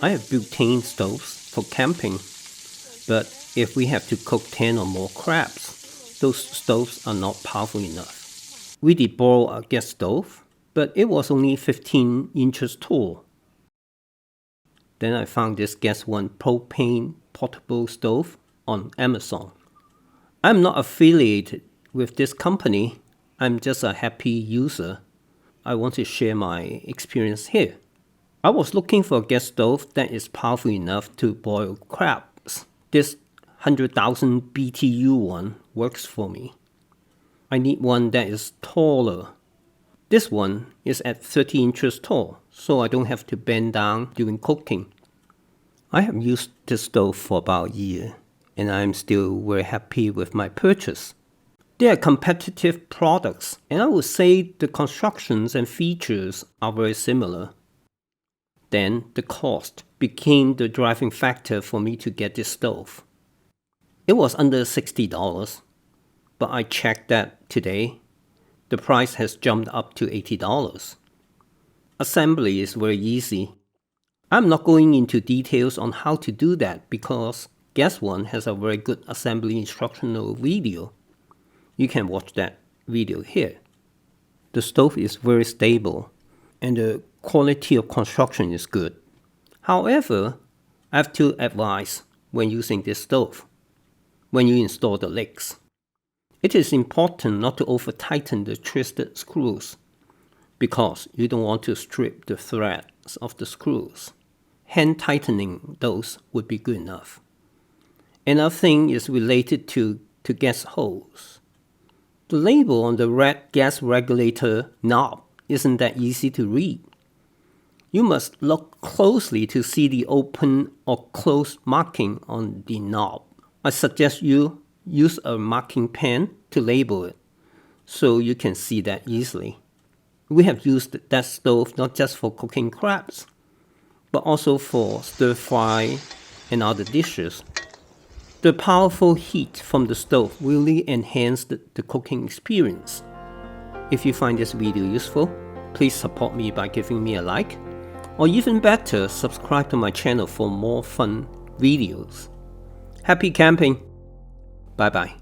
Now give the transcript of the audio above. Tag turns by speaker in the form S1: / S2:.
S1: I have butane stoves for camping, but if we have to cook 10 or more crabs, those stoves are not powerful enough. We did borrow a gas stove, but it was only 15 inches tall. Then I found this Gas One propane portable stove on Amazon. I'm not affiliated with this company, I'm just a happy user. I want to share my experience here. I was looking for a gas stove that is powerful enough to boil crabs. This 100,000 BTU one works for me. I need one that is taller. This one is at 30 inches tall, so I don't have to bend down during cooking. I have used this stove for about a year, and I'm still very happy with my purchase. They are competitive products, and I would say the constructions and features are very similar. Then the cost became the driving factor for me to get this stove. It was under $60, but I checked that today. The price has jumped up to $80. Assembly is very easy. I'm not going into details on how to do that because Gas One has a very good assembly instructional video. You can watch that video here. The stove is very stable and the quality of construction is good. However, I have to advise when using this stove, when you install the legs. It is important not to over-tighten the twisted screws because you don't want to strip the threads of the screws. Hand tightening those would be good enough. Another thing is related to gas hose. The label on the red gas regulator knob isn't that easy to read. You must look closely to see the open or closed marking on the knob. I suggest you use a marking pen to label it so you can see that easily. We have used that stove not just for cooking crabs, but also for stir fry and other dishes. The powerful heat from the stove really enhanced the cooking experience. If you find this video useful, please support me by giving me a like, or even better, subscribe to my channel for more fun videos. Happy camping! Bye bye.